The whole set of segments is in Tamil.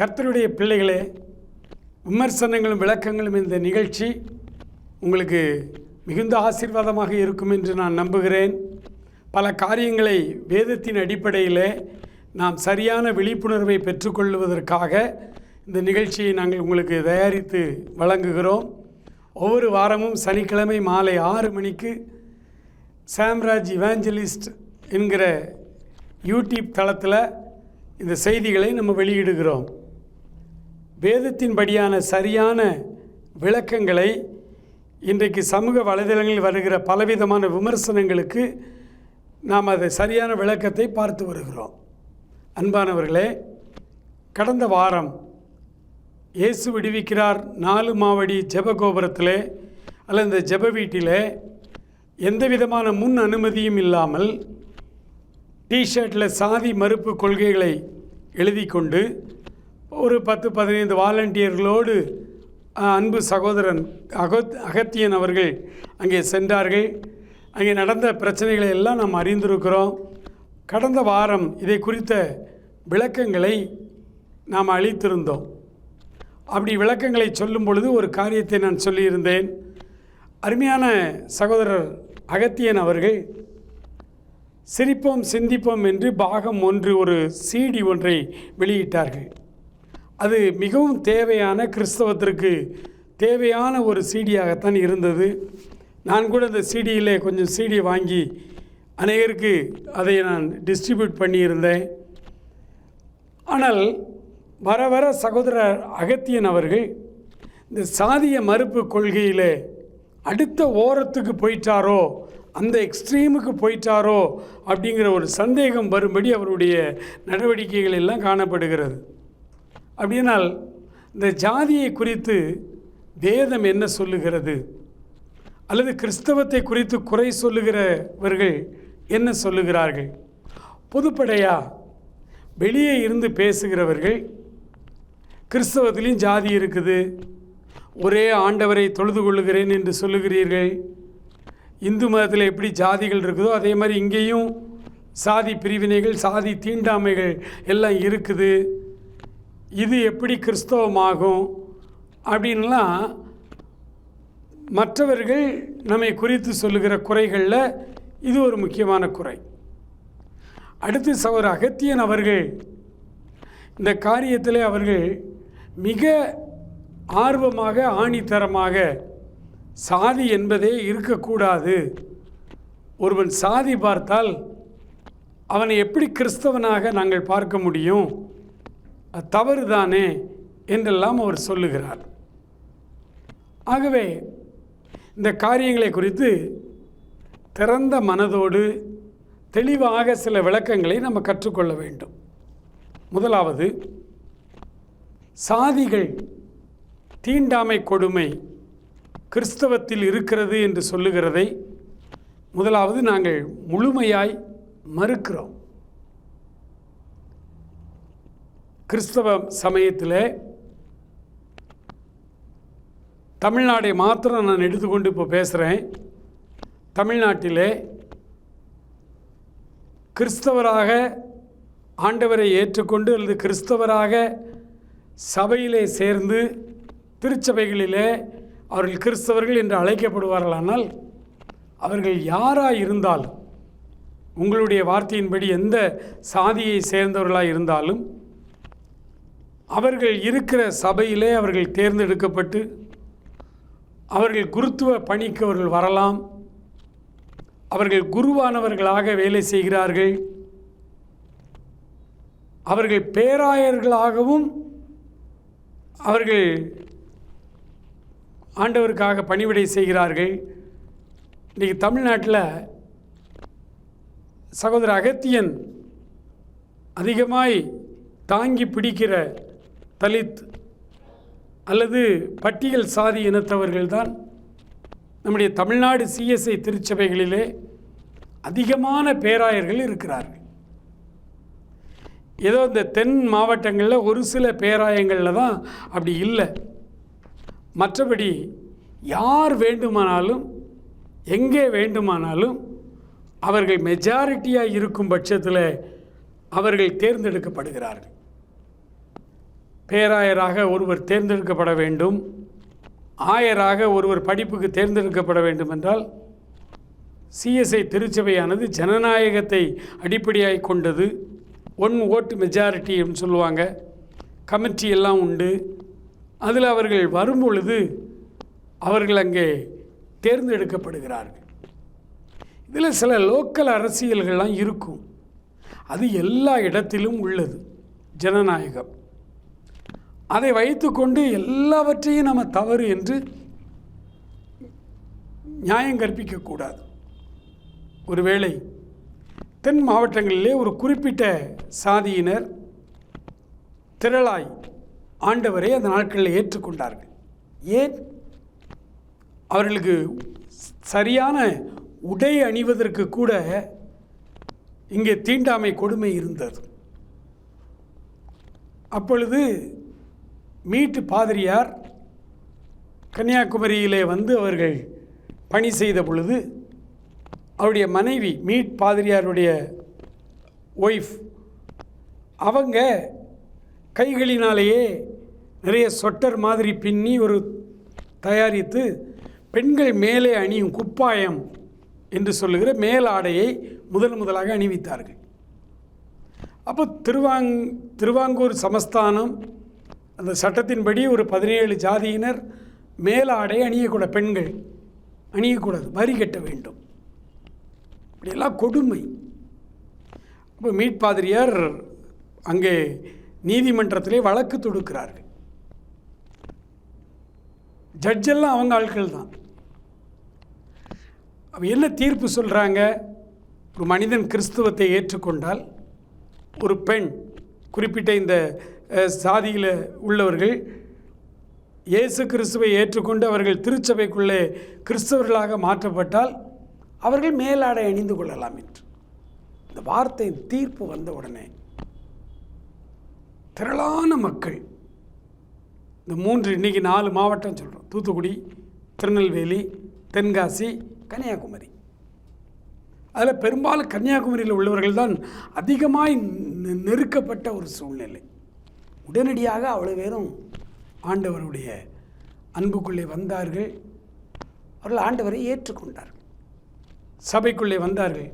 கர்த்தருடைய பிள்ளைகளே, விமர்சனங்களும் விளக்கங்களும் இந்த நிகழ்ச்சி உங்களுக்கு மிகுந்த ஆசீர்வாதமாக இருக்கும் என்று நான் நம்புகிறேன். பல காரியங்களை வேதத்தின் அடிப்படையில் நாம் சரியான விழிப்புணர்வை பெற்றுக்கொள்வதற்காக இந்த நிகழ்ச்சியை நாங்கள் உங்களுக்கு தயாரித்து வழங்குகிறோம். ஒவ்வொரு வாரமும் சனிக்கிழமை மாலை 6 மணிக்கு சாம்ராஜ் இவாஞ்சலிஸ்ட் என்கிற யூடியூப் தளத்தில் இந்த செய்திகளை நம்ம வெளியிடுகிறோம். வேதத்தின்படியான சரியான விளக்கங்களை இன்றைக்கு சமூக வலைதளங்களில் வருகிற பலவிதமான விமர்சனங்களுக்கு நாம் அதை சரியான விளக்கத்தை பார்த்து வருகிறோம். அன்பானவர்களே, கடந்த வாரம் இயேசு விடுவிக்கிறார் 4 மாவடி ஜெபகோபுரத்திலே அல்லது இந்த ஜெப வீட்டிலே எந்த விதமான முன் அனுமதியும் இல்லாமல் டிஷர்ட்டில் சாதி மறுப்பு கொள்கைகளை எழுதி கொண்டு ஒரு 10-15 வாலண்டியர்களோடு அன்பு சகோதரன் அகத்தியன் அவர்கள் அங்கே சென்றார்கள். அங்கே நடந்த பிரச்சனைகளை எல்லாம் நாம் அறிந்திருக்கிறோம். கடந்த வாரம் இதை குறித்த விளக்கங்களை நாம் அளித்திருந்தோம். அப்படி விளக்கங்களை சொல்லும் பொழுது ஒரு காரியத்தை நான் சொல்லியிருந்தேன். அருமையான சகோதரர் அகத்தியன் அவர்கள் சிரிப்போம் சிந்திப்போம் என்று பாகம் 1 ஒரு CD ஒன்றை வெளியிட்டார்கள். அது மிகவும் தேவையான, கிறிஸ்தவத்திற்கு தேவையான ஒரு CDயாகத்தான் இருந்தது. நான் கூட அந்த CDயிலே கொஞ்சம் CD வாங்கி அநேகருக்கு அதை நான் டிஸ்ட்ரிபியூட் பண்ணியிருந்தேன். ஆனால் வர வர சகோதரர் அகத்தியன் அவர்கள் இந்த சாதிய மறுப்பு கொள்கையில் அடுத்த ஓரத்துக்கு போயிட்டாரோ, அந்த எக்ஸ்ட்ரீமுக்கு போயிட்டாரோ அப்படிங்கிற ஒரு சந்தேகம் வரும்படி அவருடைய நடவடிக்கைகள் எல்லாம் காணப்படுகிறது. அப்படினால் இந்த ஜாதியை குறித்து வேதம் என்ன சொல்லுகிறது, அல்லது கிறிஸ்தவத்தை குறித்து குறை சொல்லுகிறவர்கள் என்ன சொல்லுகிறார்கள்? பொதுப்படையாக வெளியே இருந்து பேசுகிறவர்கள் கிறிஸ்தவத்திலையும் ஜாதி இருக்குது, ஒரே ஆண்டவரை தொழுது கொள்ளுகிறேன் என்று சொல்லுகிறீர்கள், இந்து மதத்தில் எப்படி ஜாதிகள் இருக்குதோ அதே மாதிரி இங்கேயும் சாதி பிரிவினைகள், சாதி தீண்டாமைகள் எல்லாம் இருக்குது, இது எப்படி கிறிஸ்தவமாகும் அப்படின்லாம் மற்றவர்கள் நம்மை குறித்து சொல்லுகிற குறைகளில் இது ஒரு முக்கியமான குறை. அடுத்து சகோதரர் அகத்தியன் அவர்கள் இந்த காரியத்தில் அவர்கள் மிக ஆர்வமாக ஆணித்தரமாக சாதி என்பதே இருக்கக்கூடாது, ஒருவன் சாதி பார்த்தால் அவனை எப்படி கிறிஸ்தவனாக நாங்கள் பார்க்க முடியும், அது தவறு தானே என்றெல்லாம் அவர் சொல்லுகிறார். ஆகவே இந்த காரியங்களை குறித்து திறந்த மனதோடு தெளிவாக சில விளக்கங்களை நம்ம கற்றுக்கொள்ள வேண்டும். முதலாவது, சாதிகள் தீண்டாமை கொடுமை கிறிஸ்தவத்தில் இருக்கிறது என்று சொல்லுகிறதை முதலாவது நாங்கள் முழுமையாய் மறுக்கிறோம். கிறிஸ்தவ சமயத்தில் தமிழ்நாடை மாத்திரம் நான் எடுத்துக்கொண்டு இப்போ பேசுகிறேன். தமிழ்நாட்டிலே கிறிஸ்தவராக ஆண்டவரை ஏற்றுக்கொண்டு அல்லது கிறிஸ்தவராக சபையிலே சேர்ந்து திருச்சபைகளிலே அவர்கள் கிறிஸ்தவர்கள் என்று அழைக்கப்படுவார்களானால் அவர்கள் யாராக இருந்தாலும், உங்களுடைய வார்த்தையின்படி எந்த சாதியை சேர்ந்தவர்களாக இருந்தாலும் அவர்கள் இருக்கிற சபையிலே அவர்கள் தேர்ந்தெடுக்கப்பட்டு அவர்கள் குருத்துவ பணிக்கு அவர்கள் வரலாம். அவர்கள் குருவானவர்களாக வேலை செய்கிறார்கள். அவர்கள் பேராயர்களாகவும் அவர்கள் ஆண்டவருக்காக பணிவிடை செய்கிறார்கள். இன்றைக்கி தமிழ்நாட்டில் சகோதரர் அகத்தியன் அதிகமாய் தாங்கி பிடிக்கிற தலித் அல்லது பட்டியல் சாதி இனத்தவர்கள்தான் நம்முடைய தமிழ்நாடு CSI திருச்சபைகளிலே அதிகமான பேராயர்கள் இருக்கிறார்கள். ஏதோ இந்த தென் மாவட்டங்களில் ஒரு சில பேராயங்களில் தான் அப்படி இல்லை. மற்றபடி யார் வேண்டுமானாலும் எங்கே வேண்டுமானாலும் அவர்கள் மெஜாரிட்டியாக இருக்கும் பட்சத்தில் அவர்கள் தேர்ந்தெடுக்கப்படுகிறார்கள். பேராயராக ஒருவர் தேர்ந்தெடுக்கப்பட வேண்டும், ஆயராக ஒருவர் படிப்புக்கு தேர்ந்தெடுக்கப்பட வேண்டும் என்றால் சிஎஸ்ஐ திருச்சபையானது ஜனநாயகத்தை அடிப்படையாக கொண்டது. 1 vote மெஜாரிட்டின்னு சொல்லுவாங்க. கமிட்டி எல்லாம் உண்டு. அதில் அவர்கள் வரும்பொழுது அவர்கள் அங்கே தேர்ந்தெடுக்கப்படுகிறார்கள். இதில் சில லோக்கல் அரசியல்கள்லாம் இருக்கும். அது எல்லா இடத்திலும் உள்ளது ஜனநாயகம். அதை வைத்துக்கொண்டு எல்லாவற்றையும் நம்ம தவறு என்று நியாயம் கற்பிக்கக்கூடாது. ஒருவேளை தென் மாவட்டங்களிலே ஒரு குறிப்பிட்ட சாதியினர் திரளாய் ஆண்டவரை அந்த நாட்களில் ஏற்றுக்கொண்டார்கள். ஏன்? அவர்களுக்கு சரியான உடை அணிவதற்கு கூட இங்கே தீண்டாமை கொடுமை இருந்தது. அப்பொழுது மீட்டு பாதிரியார் கன்னியாகுமரியிலே வந்து அவர்கள் பணி செய்த பொழுது அவருடைய மனைவி மீட் பாதிரியாருடைய ஒய்ஃப் அவங்க கைகளினாலேயே நிறைய சொட்டர் மாதிரி பின்னி ஒரு தயாரித்து பெண்கள் மேலே அணியும் குப்பாயம் என்று சொல்லுகிற மேலாடையை முதலாக அணிவித்தார்கள். அப்போ திருவாங்கூர் சமஸ்தானம் அந்த சட்டத்தின்படி ஒரு 17 ஜாதியினர் மேலாடை அணியக்கூடாது, பெண்கள் அணியக்கூடாது, வரி கட்ட வேண்டும். இப்படியெல்லாம் கொடுமை. அப்போ மீட்பாதிரியார் அங்கே நீதிமன்றத்திலே வழக்கு தொடுக்கிறார்கள். ஜட்ஜெல்லாம் அவங்க ஆட்கள் தான். அப்போ என்ன தீர்ப்பு சொல்கிறாங்க? ஒரு மனிதன் கிறிஸ்துவத்தை ஏற்றுக்கொண்டால், ஒரு பெண் குறிப்பிட்ட இந்த சாதியில் உள்ளவர்கள் இயேசு கிறிஸ்துவை ஏற்றுக்கொண்டு அவர்கள் திருச்சபைக்குள்ளே கிறிஸ்தவர்களாக மாற்றப்பட்டால் அவர்கள் மேலாடை அணிந்து கொள்ளலாம் என்று இந்த வார்த்தை தீர்ப்பு வந்த உடனே திரளான மக்கள், இந்த 3 இன்றைக்கி 4 மாவட்டம் சொல்கிறோம், தூத்துக்குடி, திருநெல்வேலி, தென்காசி, கன்னியாகுமரி. அதில் பெரும்பாலும் கன்னியாகுமரியில் உள்ளவர்கள் தான் அதிகமாய் நெருக்கப்பட்ட ஒரு சூழ்நிலை. உடனடியாக அவ்வளோ பேரும் ஆண்டவருடைய அன்புக்குள்ளே வந்தார்கள். அவர்கள் ஆண்டவரை ஏற்றுக்கொண்டார்கள். சபைக்குள்ளே வந்தார்கள்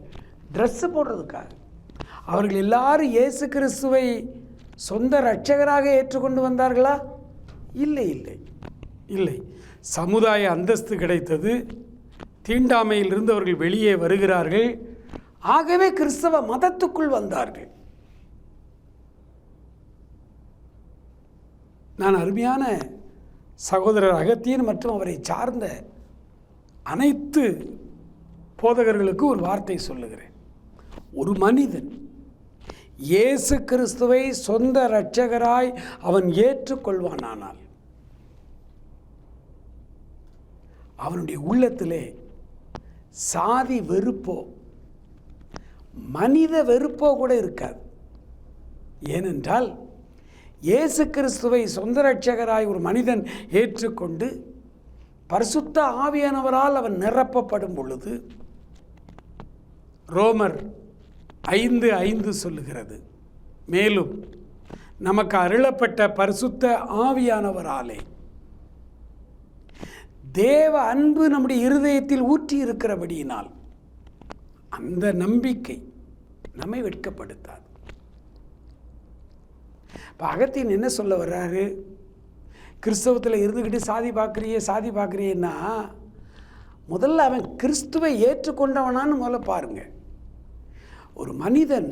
ட்ரெஸ்ஸு போடுறதுக்காக. அவர்கள் எல்லாரும் இயேசு கிறிஸ்துவை சொந்த இரட்சகராக ஏற்றுக்கொண்டு வந்தார்களா? இல்லை இல்லை இல்லை. சமுதாய அந்தஸ்து கிடைத்தது. தீண்டாமையிலிருந்து அவர்கள் வெளியே வருகிறார்கள். ஆகவே கிறிஸ்தவ மதத்துக்குள் வந்தார்கள். நான் அருமையான சகோதரர் அகத்தியன் மற்றும் அவரை சார்ந்த அனைத்து போதகர்களுக்கு ஒரு வார்த்தை சொல்லுகிறேன். ஒரு மனிதன் இயேசு கிறிஸ்துவை சொந்த இரட்சகராய் அவன் ஏற்றுக்கொள்வானானால் அவனுடைய உள்ளத்திலே சாதி வெறுப்போ மனித வெறுப்போ கூட இருக்காது. ஏனென்றால் இயேசு கிறிஸ்துவை சொந்த இரட்சகராய் ஒரு மனிதன் ஏற்றுக்கொண்டு பரிசுத்த ஆவியானவரால் அவன் நிரப்பப்படும் பொழுது ரோமர் 5:5 சொல்லுகிறது, மேலும் நமக்கு அருளப்பட்ட பரிசுத்த ஆவியானவராலே தேவ அன்பு நம்முடைய இருதயத்தில் ஊற்றி இருக்கிறபடியினால் அந்த நம்பிக்கை நம்மை வெட்கப்படுத்தாது. இப்போ அகத்தியன் என்ன சொல்ல வர்றாரு? கிறிஸ்தவத்தில் இருந்துக்கிட்டு சாதி பார்க்குறியன்னா முதல்ல அவன் கிறிஸ்துவை ஏற்றுக்கொண்டவனான்னு முதல்ல பாருங்க. ஒரு மனிதன்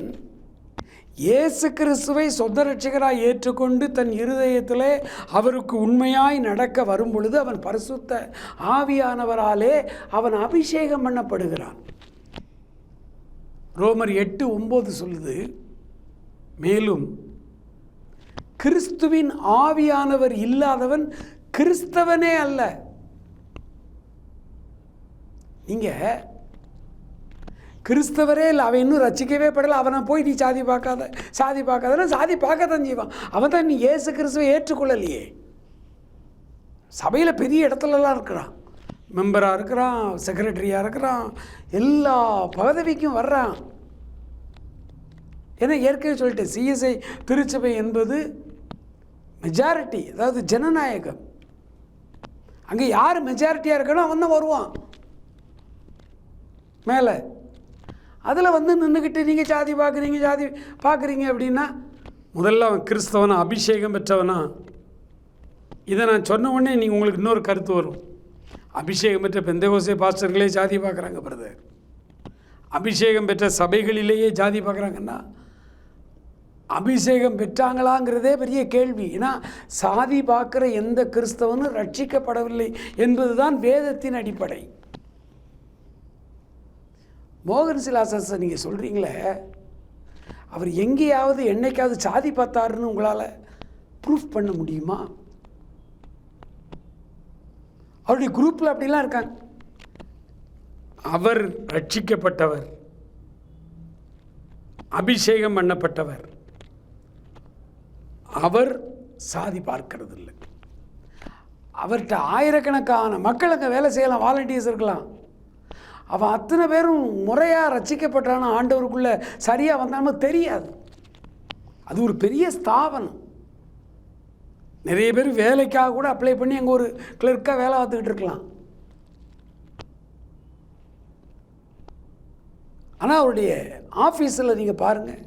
இயேசு கிறிஸ்துவை சொந்த இரட்சகராய் ஏற்றுக்கொண்டு தன் இருதயத்திலே அவருக்கு உண்மையாய் நடக்க வரும் பொழுது அவன் பரிசுத்த ஆவியானவராலே அவன் அபிஷேகம் பண்ணப்படுகிறான். ரோமர் 8:9 சொல்லுது, மேலும் கிறிஸ்துவின் ஆவியானவர் இல்லாதவன் கிறிஸ்தவனே அல்ல. நீங்க கிறிஸ்தவரே இல்லை, அவன் இன்னும் ரசிக்கவே படலை, அவனை போய் நீ சாதி பார்க்காதன்னா சாதி பார்க்கத்தான் செய்வான். அவன் தான் நீ இயேசு கிறிஸ்துவை ஏற்றுக்கொள்ளலையே. சபையில் பெரிய இடத்துலலாம் இருக்கிறான், மெம்பராக இருக்கிறான், செக்ரட்டரியாக இருக்கிறான், எல்லா பதவிக்கும் வர்றான். ஏன்னா ஏற்கனவே சொல்லிட்டேன், சிஎஸ்ஐ திருச்சபை என்பது மெஜாரிட்டி, அதாவது ஜனநாயகம். அங்கே யார் மெஜாரிட்டியாக இருக்கணும் அவன் தான் வருவான் மேலே. அதில் வந்து நின்றுக்கிட்டு நீங்கள் ஜாதி பார்க்குறீங்க அப்படின்னா, முதல்ல அவன் கிறிஸ்தவனா, அபிஷேகம் பெற்றவனா? இதை நான் சொன்ன உடனே நீங்கள் உங்களுக்கு இன்னொரு கருத்து வரும். அபிஷேகம் பெற்ற பெந்தேகோஸ்தே பாஸ்டர்களே ஜாதி பார்க்குறாங்க பிரதர், அபிஷேகம் பெற்ற சபைகளிலேயே ஜாதி பார்க்குறாங்கன்னா அபிஷேகம் பெற்றாங்களாங்கிறதே பெரிய கேள்வி. ஏன்னா சாதி பார்க்குற எந்த கிறிஸ்தவனும் ரட்சிக்கப்படவில்லை என்பதுதான் வேதத்தின் அடிப்படை. மோகன் சிலாசஸை நீங்கள் சொல்கிறீங்களே, அவர் எங்கேயாவது என்னைக்காவது சாதி பார்த்தாருன்னு உங்களால் ப்ரூஃப் பண்ண முடியுமா? அவருடைய குரூப்பில் அப்படிலாம் இருக்காங்க. அவர் ரட்சிக்கப்பட்டவர், அபிஷேகம் பண்ணப்பட்டவர், அவர் சாதி பார்க்கறது இல்லை. அவர்கிட்ட ஆயிரக்கணக்கான மக்கள் அங்கே வேலை செய்யலாம், வாலண்டியர்ஸ் இருக்கலாம். அவன் அத்தனை பேரும் முறையாக ரட்சிக்கப்பட்டான ஆண்டவருக்குள்ளே சரியாக வந்தாலும் தெரியாது. அது ஒரு பெரிய ஸ்தாபனம். நிறைய பேர் வேலைக்காக கூட அப்ளை பண்ணி அங்கே ஒரு கிளர்க்காக வேலை பார்த்துக்கிட்டு இருக்கலாம். ஆனால் அவருடைய ஆஃபீஸில் நீங்கள் பாருங்கள்,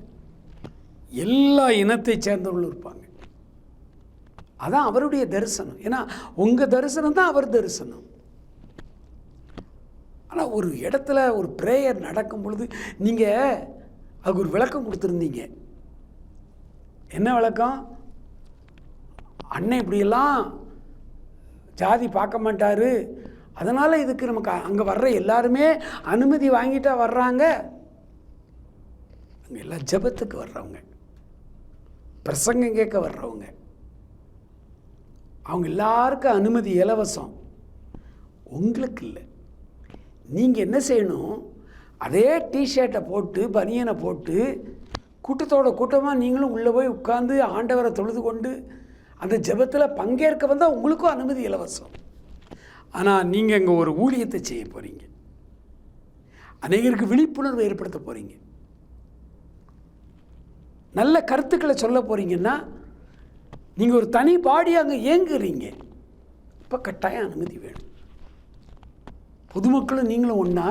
எல்லா இனத்தை சேர்ந்தவர்களும் இருப்பாங்க. அதான் அவருடைய தரிசனம். ஏன்னா உங்கள் தரிசனம் தான் அவர் தரிசனம். ஆனால் ஒரு இடத்துல ஒரு ப்ரேயர் நடக்கும் பொழுது நீங்கள் அதுக்கு ஒரு விளக்கம் கொடுத்துருந்தீங்க. என்ன விளக்கம்? அண்ணன் இப்படியெல்லாம் ஜாதி பார்க்க மாட்டார், அதனால் இதுக்கு நமக்கு அங்கே வர்ற எல்லாருமே அனுமதி வாங்கிட்டா வர்றாங்க. அங்கே எல்லாம் ஜெபத்துக்கு வர்றவங்க, பிரசங்கம் கேட்க வர்றவங்க, அவங்க எல்லாருக்கும் அனுமதி இலவசம், உங்களுக்கு இல்லை. நீங்கள் என்ன செய்யணும்? அதே டிஷர்ட்டை போட்டு பனியனை போட்டு கூட்டத்தோட கூட்டமாக நீங்களும் உள்ளே போய் உட்கார்ந்து ஆண்டவரை தொழுது கொண்டு அந்த ஜெபத்தில் பங்கேற்க வந்தால் உங்களுக்கும் அனுமதி இலவசம். ஆனால் நீங்கள் அங்கே ஒரு ஊழியத்தை செய்ய போகிறீங்க, அநேகருக்கு விழிப்புணர்வு ஏற்படுத்த போகிறீங்க, நல்ல கருத்துக்களை சொல்ல போகிறீங்கன்னா நீங்கள் ஒரு தனி பாடியாக அங்கே இயங்குறீங்க. இப்போ கட்டாயம் அனுமதி வேணும். பொதுமக்களும் நீங்களும் ஒன்றா?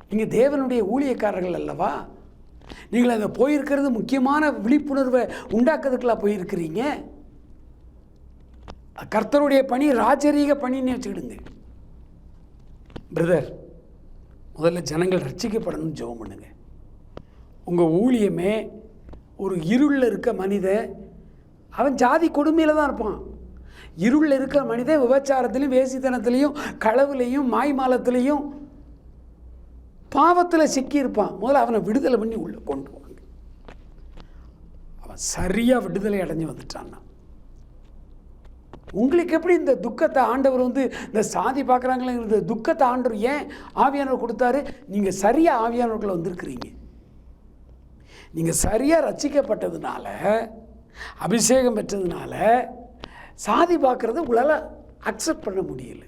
நீங்கள் தேவனுடைய ஊழியக்காரர்கள் அல்லவா? நீங்கள் அங்கே போயிருக்கிறது முக்கியமான விழிப்புணர்வை உண்டாக்குறதுக்கெல்லாம் போயிருக்கிறீங்க. கர்த்தருடைய பணி ராஜரீக பணின்னு வச்சுக்கிடுங்க. பிரதர், முதல்ல ஜனங்கள் ரட்சிக்கப்படணும்னு ஜெபம் பண்ணுங்க. உங்கள் ஊழியமே ஒரு இருளில் இருக்க மனிதன், அவன் ஜாதி கொடுமையில் தான் இருப்பான். இருளில் இருக்கிற மனிதன் விபச்சாரத்திலையும் வேசித்தனத்திலையும் களவுலையும் மாய்மாலத்திலையும் பாவத்தில் சிக்கியிருப்பான். முதல்ல அவனை விடுதலை பண்ணி உள்ளே கொண்டு வாங்க. அவன் சரியாக விடுதலை அடைஞ்சு வந்துட்டான்னா உங்களுக்கு எப்படி இந்த துக்கத்தை ஆண்டவர் வந்து இந்த சாதி பார்க்குறாங்களே, இந்த துக்கத்தை ஆண்டவர் ஏன் ஆவியானவர் கொடுத்தாரு? நீங்கள் சரியாக ஆவியானவர்களை வந்திருக்கிறீங்க. நீங்கள் சரியாக ரட்சிக்கப்பட்டதுனால, அபிஷேகம் பெற்றதுனால சாதி பார்க்குறத உங்களால் அக்செப்ட் பண்ண முடியல.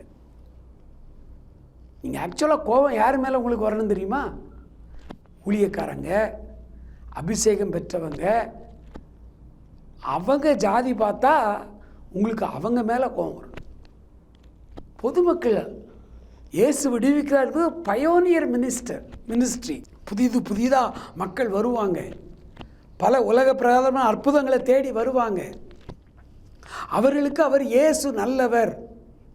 நீங்கள் ஆக்சுவலாக கோபம் யார் மேலே உங்களுக்கு வரணும் தெரியுமா? ஊழியக்காரங்க, அபிஷேகம் பெற்றவங்க, அவங்க ஜாதி பார்த்தா உங்களுக்கு அவங்க மேலே கோபம் வரும். பொதுமக்கள் இயேசு விடுவிக்கிறார், பயோனியர் மினிஸ்ட்ரி. புதிதாக மக்கள் வருவாங்க, பல உலக பிரகாரமான அற்புதங்களை தேடி வருவாங்க. அவர்களுக்கு அவர் இயேசு நல்லவர்,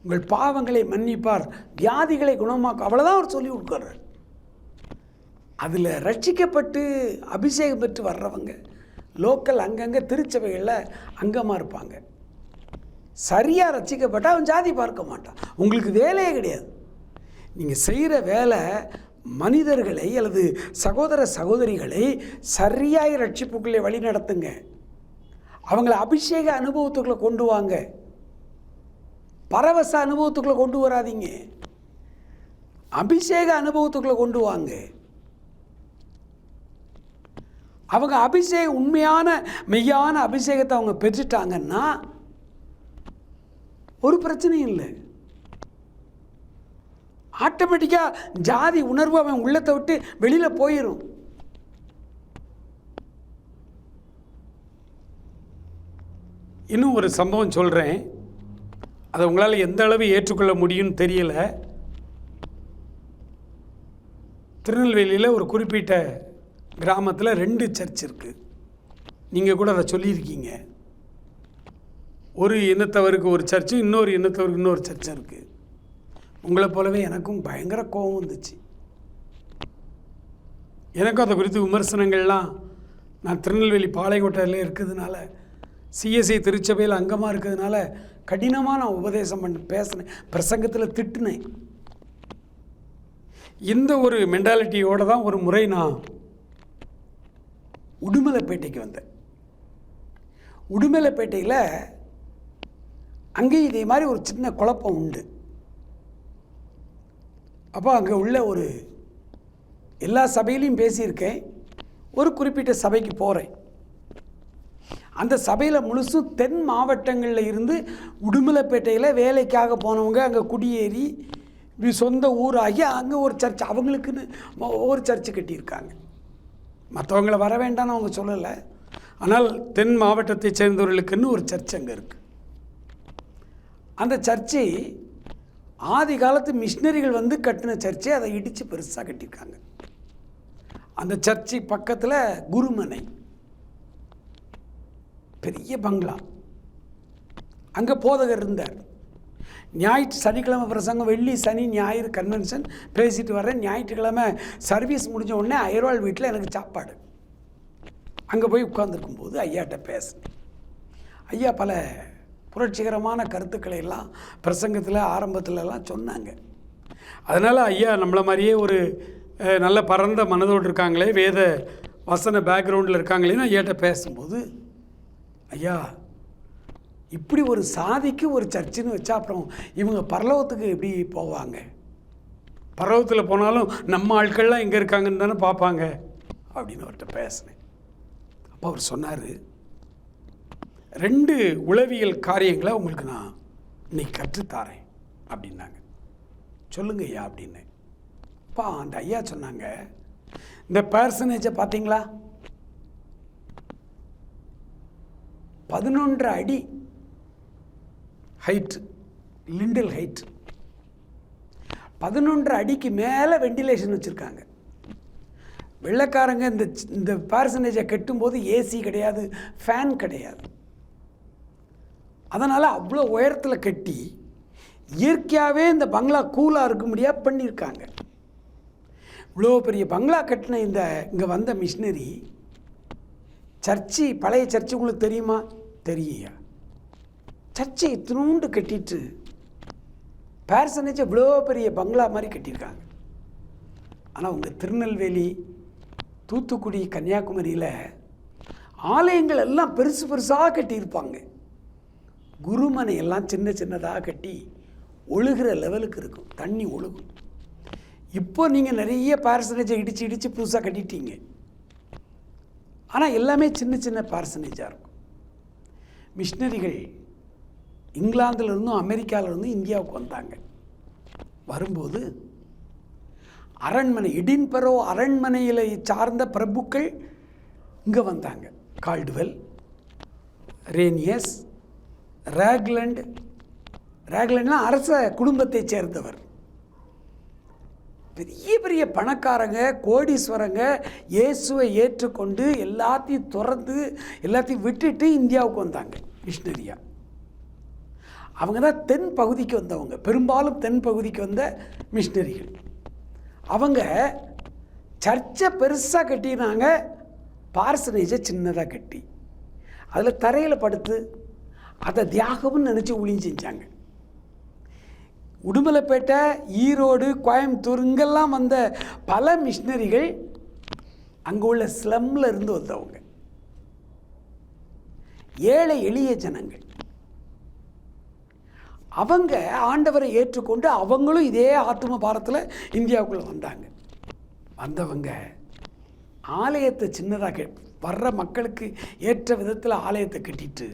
உங்கள் பாவங்களை மன்னிப்பார், வியாதிகளை குணமாக்கும், அவ்வளோதான் அவர் சொல்லி கொடுக்குறார். அதில் ரட்சிக்கப்பட்டு அபிஷேகம் பெற்று வர்றவங்க லோக்கல் அங்கங்கே திருச்சபைகளில் அங்கமாக இருப்பாங்க. சரியாக ரட்சிக்கப்பட்டால் அவன் ஜாதி பார்க்க மாட்டான். உங்களுக்கு வேலையே கிடையாது. நீங்கள் செய்கிற வேலை மனிதர்களை அல்லது சகோதர சகோதரிகளை சரியாய் ரட்சிப்புக்குள்ளே வழி நடத்துங்க. அவங்கள அபிஷேக அனுபவத்துக்குள்ளே கொண்டு வாங்க, பரவச அனுபவத்துக்குள்ளே கொண்டு வராதீங்க, அபிஷேக அனுபவத்துக்குள்ளே கொண்டு வாங்க. அவங்க அபிஷேகம், உண்மையான மெய்யான அபிஷேகத்தை அவங்க பெற்றுட்டாங்கன்னா ஒரு பிரச்சனையும் இல்லை. ஆட்டோமேட்டிக்காக ஜாதி உணர்வு அவன் உள்ளத்தை விட்டு வெளியில் போயிடும். இன்னும் ஒரு சம்பவம் சொல்கிறேன், அதை உங்களால் எந்த அளவு ஏற்றுக்கொள்ள முடியும்னு தெரியல. திருநெல்வேலியில் ஒரு குறிப்பிட்ட கிராமத்தில் 2 சர்ச் இருக்குது. நீங்கள் கூட அதை சொல்லியிருக்கீங்க. ஒரு இனத்தவருக்கு ஒரு சர்ச்சு, இன்னொரு இனத்தவருக்கு இன்னொரு சர்ச்சு இருக்குது. உங்களை போலவே எனக்கும் பயங்கர கோபம் வந்துச்சு. எனக்கும் அதை குறித்து விமர்சனங்கள்லாம், நான் திருநெல்வேலி பாளையங்கோட்டையில் இருக்கிறதுனால, சிஎஸ்ஐ திருச்சபையில் அங்கமாக இருக்கிறதுனால கடினமாக நான் உபதேசம் பேசினேன், பிரசங்கத்தில் திட்டினேன். இந்த ஒரு மென்டாலிட்டியோடு தான் ஒரு முறை நான் உடுமலைப்பேட்டைக்கு வந்தேன். உடுமலைப்பேட்டையில் அங்கேயும் இதே மாதிரி ஒரு சின்ன குழப்பம் உண்டு. அப்போ அங்கே உள்ள ஒரு எல்லா சபையிலையும் பேசியிருக்கேன், ஒரு குறிப்பிட்ட சபைக்கு போகிறேன். அந்த சபையில் முழுசும் தென் மாவட்டங்களில் இருந்து உடுமலைப்பேட்டையில் வேலைக்காக போனவங்க அங்கே குடியேறி சொந்த ஊராகி அங்கே ஒரு சர்ச், அவங்களுக்குன்னு ஒரு சர்ச்சு கட்டியிருக்காங்க. மற்றவங்களை வர வேண்டாம்னு அவங்க சொல்லலை, ஆனால் தென் மாவட்டத்தை சேர்ந்தவர்களுக்குன்னு ஒரு சர்ச் அங்கே இருக்குது. அந்த சர்ச்சு ஆதி காலத்து மிஷினரிகள் வந்து கட்டின சர்ச்சை அதை இடித்து பெருசாக கட்டியிருக்காங்க. அந்த சர்ச்சு பக்கத்தில் குருமனை, பெரிய பங்களா, அங்கே போதகர் இருந்தார். சனிக்கிழமை பிரசங்கம், வெள்ளி சனி ஞாயிறு கன்வென்ஷன் பேசிட்டு வரேன். ஞாயிற்றுக்கிழமை சர்வீஸ் முடிஞ்ச உடனே அயர்வாள் வீட்டில் எனக்கு சாப்பாடு. அங்கே போய் உட்கார்ந்துருக்கும்போது ஐயாட்ட பேசினேன். ஐயா பல புரட்சிகரமான கருத்துக்களை எல்லாம் பிரசங்கத்தில் ஆரம்பத்துலலாம் சொன்னாங்க. அதனால் ஐயா நம்மளை மாதிரியே ஒரு நல்ல பரந்த மனதோடு இருக்காங்களே, வேத வசன பேக்ரவுண்டில் இருக்காங்களேன்னு ஐயாட்ட பேசும்போது, ஐயா இப்படி ஒரு சாதிக்கு ஒரு சர்ச்சுன்னு வச்சா அப்புறம் இவங்க பரலோகத்துக்கு எப்படி போவாங்க? பரலோகத்தில் போனாலும் நம்ம ஆட்கள்லாம் எங்கே இருக்காங்கன்னு தானே பார்ப்பாங்க அப்படின்னு அவர்கிட்ட பேசினேன். அப்போ அவர் சொன்னார், 2 உளவியல் காரியங்களை உங்களுக்கு நான் இன்னைக்கு கற்றுத்தாரேன் அப்படின்னாங்க. சொல்லுங்க ஐயா அப்படின்னு. அப்பா அந்த ஐயா சொன்னாங்க, இந்த பர்சனேஜை பார்த்தீங்களா, 11 அடி ஹைட்டு, லிண்டல் ஹைட், 11 அடிக்கு மேலே வெண்டிலேஷன் வச்சுருக்காங்க. வெள்ளைக்காரங்க இந்த பர்சனேஜை கட்டும்போது ஏசி கிடையாது, ஃபேன் கிடையாது. அதனால் அவ்வளோ உயரத்தில் கட்டி இயற்கையாகவே இந்த பங்களா கூலாக இருக்க முடியாது பண்ணியிருக்காங்க. இவ்வளோ பெரிய பங்களா கட்டின இங்கே வந்த மிஷினரி சர்ச்சு, பழைய சர்ச்சு உங்களுக்கு தெரியுமா? தெரியா? சர்ச்சை இத்தினூண்டு கட்டிட்டு பர்சனேஜ் இவ்வளோ பெரிய பங்களா மாதிரி கட்டியிருக்காங்க. ஆனால் உங்கள் திருநெல்வேலி, தூத்துக்குடி, கன்னியாகுமரியில் ஆலயங்கள் எல்லாம் பெருசு பெருசாக கட்டியிருப்பாங்க. குருமனை எல்லாம் சின்ன சின்னதாக கட்டி ஒழுகிற லெவலுக்கு இருக்கும், தண்ணி ஒழுகும். இப்போ நீங்கள் நிறைய பர்சனேஜை இடித்து புதுசாக கட்டிட்டீங்க. ஆனால் எல்லாமே சின்ன சின்ன பர்சனேஜாக இருக்கும். மிஷினரிகள் இங்கிலாந்துலேருந்தும் அமெரிக்காவிலேருந்தும் இந்தியாவுக்கு வந்தாங்க. வரும்போது அரண்மனை, எடின்பரோ அரண்மனையில் சார்ந்த பிரபுக்கள் இங்கே வந்தாங்க. கால்டுவெல், ரேனியஸ், ராக்லண்ட்லாம் அரச குடும்பத்தை சேர்ந்தவர். பெரிய பெரிய பணக்காரங்க, கோடீஸ்வரங்க இயேசுவை ஏற்றுக்கொண்டு எல்லாத்தையும் துறந்து எல்லாத்தையும் விட்டுட்டு இந்தியாவுக்கு வந்தாங்க மிஷினரியா. அவங்க தான் தென் பகுதிக்கு வந்தவங்க, பெரும்பாலும் தென் பகுதிக்கு வந்த மிஷினரிகள். அவங்க சர்ச்சை பெருசாக கட்டினாங்க, பார்சனேஜை சின்னதாக கட்டி அதில் தரையில் படுத்து அதை தியாகம்னு நினச்சி ஊழியம் செஞ்சாங்க. உடுமலைப்பேட்டை, ஈரோடு, கோயம்புத்தூர் இங்கெல்லாம் வந்த பல மிஷினரிகள் அங்கே உள்ள ஸ்லம்மில் இருந்து வந்தவங்க, ஏழை எளிய ஜனங்கள். அவங்க ஆண்டவரை ஏற்றுக்கொண்டு அவங்களும் இதே ஆத்ம பாரத்தில் இந்தியாவுக்குள்ளே வந்தாங்க. வந்தவங்க ஆலயத்தை சின்னதாக வர்ற மக்களுக்கு ஏற்ற விதத்தில் ஆலயத்தை கட்டிட்டு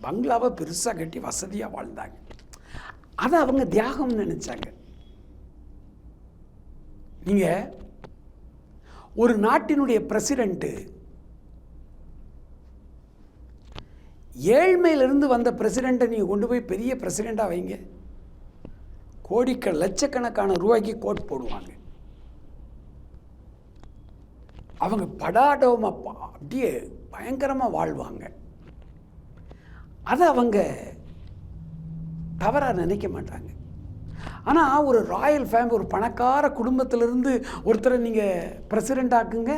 பங்களாவை பெருசாக கட்டி வசதியாக வாழ்ந்தாங்க. அதை அவங்க தியாகம்னு நினச்சாங்க. நீங்கள் ஒரு நாட்டினுடைய பிரசிடெண்ட்டு ஏழ்மையிலிருந்து வந்த பிரசிடெண்ட்டை நீங்கள் கொண்டு போய் பெரிய பிரசிடெண்ட்டாக வைங்க, லட்சக்கணக்கான ரூபாய்க்கு கோட் போடுவாங்க. அவங்க படாடோமாக அப்படியே பயங்கரமாக வாழ்வாங்க. அதை அவங்க தவறாக நினைக்க மாட்டாங்க. ஆனால் ஒரு ராயல் ஃபேமிலி, ஒரு பணக்கார குடும்பத்திலிருந்து ஒருத்தரை நீங்கள் பிரசிடெண்ட் ஆக்குங்க,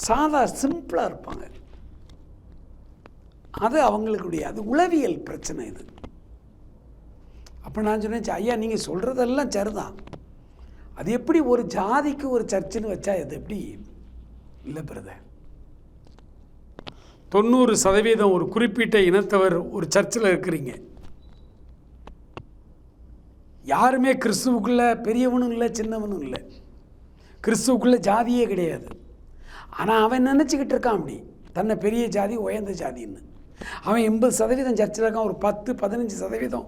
சாதா சிம்பிளாக இருப்பாங்க. அது அவங்களுக்குடைய அது உளவியல் பிரச்சனை இது. அப்போ நான் சொன்னேன், ஐயா நீங்கள் சொல்கிறதெல்லாம் சரிதான், அது எப்படி ஒரு ஜாதிக்கு ஒரு சர்ச்சுன்னு வச்சா இது எப்படி? இல்லை பிரதர், 90% ஒரு குறிப்பிட்ட இனத்தவர் ஒரு சர்ச்சில் இருக்கிறீங்க. யாருமே கிறிஸ்துவுக்குள்ளே பெரியவனும் இல்லை சின்னவனும் இல்லை, கிறிஸ்துவுக்குள்ளே ஜாதியே கிடையாது. ஆனால் அவன் நினச்சிக்கிட்டு இருக்கான் அப்படி தன்னை பெரிய ஜாதி உயர்ந்த ஜாதின்னு. அவன் 80% சர்ச்சில் இருக்கான், ஒரு 10-15%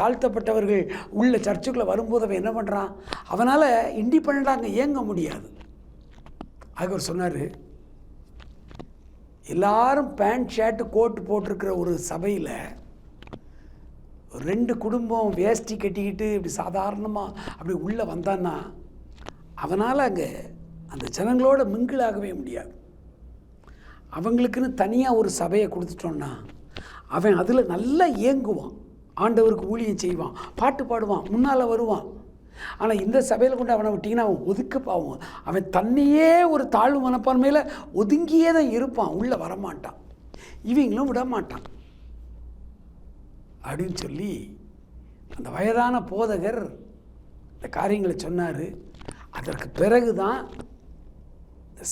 தாழ்த்தப்பட்டவர்கள் உள்ள சர்ச்சுக்குள்ளே வரும்போது அவன் என்ன பண்ணுறான்? அவனால் இண்டிபெண்ட்டாக அங்கே இயங்க முடியாது. அதுக்கு அவர் சொன்னார், எல்லாரும் பேண்ட் ஷர்ட்டு கோட்டு போட்டிருக்கிற ஒரு சபையில் 2 குடும்பம் வேஷ்டி கட்டிக்கிட்டு இப்படி சாதாரணமாக அப்படி உள்ளே வந்தான்னா அவனால் அங்கே அந்த ஜனங்களோட மிங்கிளாகவே முடியாது. அவங்களுக்குன்னு தனியாக ஒரு சபையை கொடுத்துட்டோன்னா அவன் அதில் நல்லா இயங்குவான், ஆண்டவருக்கு ஊழியம் செய்வான், பாட்டு பாடுவான், முன்னால் வருவான். ஆனால் இந்த சபையில் கொண்டு அவனை விட்டிங்கன்னா அவன் ஒதுக்கப்பாவும், அவன் தன்னையே ஒரு தாழ்வு மனப்பான்மையில் ஒதுங்கியே தான் இருப்பான், உள்ளே வரமாட்டான், இவங்களும் விட மாட்டான் அப்படின்னு சொல்லி அந்த வயதான போதகர் இந்த காரியங்களை சொன்னார். அதற்கு பிறகு தான்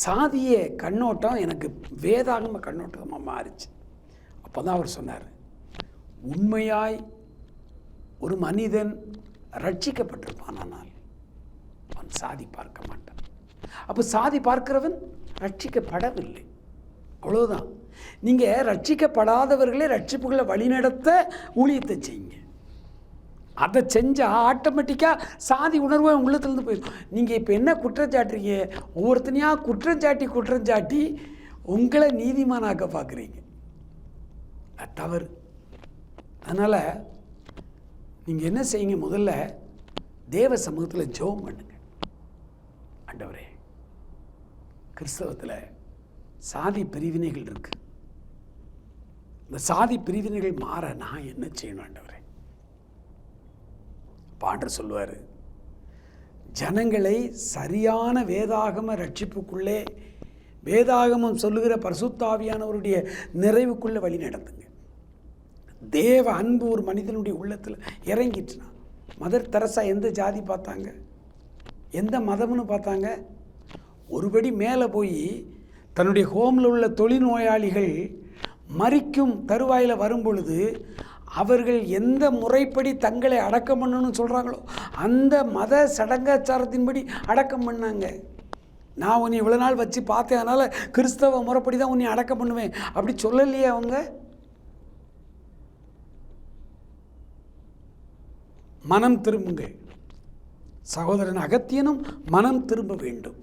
சாதிய கண்ணோட்டம் எனக்கு வேதாகம கண்ணோட்டமாக மாறிச்சு. அப்போ தான் அவர் சொன்னார், உண்மையாய் ஒரு மனிதன் ரட்சிக்கப்பட்டிருப்பானால் அவன் சாதி பார்க்க மாட்டான். அப்போ சாதி பார்க்கிறவன் ரட்சிக்கப்படவில்லை, அவ்வளோதான். நீங்கள் ரட்சிக்கப்படாதவர்களே ரட்சிப்புகளை வழிநடத்த ஊழியத்தை செய்யுங்க. அதை செஞ்சால் ஆட்டோமேட்டிக்காக சாதி உணர்வு உள்ளத்துலேருந்து போயிடும். நீங்கள் இப்போ என்ன குற்றம் சாட்டுறீங்க? ஒவ்வொருத்தனையாக குற்றம் சாட்டி உங்களை நீதிமானாக்க பார்க்குறீங்க. அது தவறு. அதனால் நீங்கள் என்ன செய்யுங்க, முதல்ல தேவ சமூகத்தில் ஜெபம் பண்ணுங்க. ஆண்டவரே, கிறிஸ்தவத்தில் சாதி பிரிவினைகள் இருக்குது, இந்த சாதி பிரிவினைகள் மாற நான் என்ன செய்யணும் ஆண்டவரே? ஆண்டவர் சொல்லுவார், ஜனங்களை சரியான வேதாகம ரட்சிப்புக்குள்ளே, வேதாகமம் சொல்லுகிற பரிசுத்த ஆவியானவருடைய நிறைவுக்குள்ளே வழி நடத்துங்க. தேவ அன்பு ஒரு மனிதனுடைய உள்ளத்தில் இறங்கிட்டுனா, மதர் தெரசா எந்த ஜாதி பார்த்தாங்க, எந்த மதம்னு பார்த்தாங்க? ஒருபடி மேலே போய் தன்னுடைய ஹோமில் உள்ள தொழில்நோயாளிகள் மரிக்கும் தருவாயில் வரும் பொழுது அவர்கள் எந்த முறைப்படி தங்களை அடக்கம் பண்ணணும்னு சொல்கிறாங்களோ அந்த மத சடங்காச்சாரத்தின்படி அடக்கம் பண்ணாங்க. நான் உன்னை இவ்வளோ நாள் வச்சு பார்த்தேன், அதனால் கிறிஸ்தவ முறைப்படி தான் உன்னை அடக்கம் பண்ணுவேன் அப்படி சொல்லலையே அவங்க. மனம் திரும்புங்கள். சகோதரன் அகத்தியனும் மனம் திரும்ப வேண்டும்.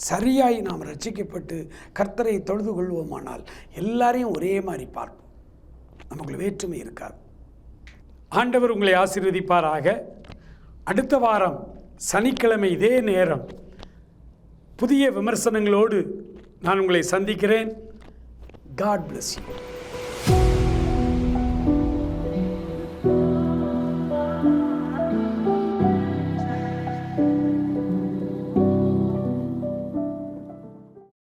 சரியாய் நாம் ரட்சிக்கப்பட்டு கர்த்தரை தொழுது கொள்வோமானால் எல்லாரையும் ஒரே மாதிரி பார்ப்போம், நமக்குள்ள வேற்றுமை இருக்காது. ஆண்டவர் உங்களை ஆசீர்வதிப்பாராக. அடுத்த வாரம் சனிக்கிழமை இதே நேரம் புதிய விமர்சனங்களோடு நான் உங்களை சந்திக்கிறேன். God bless you.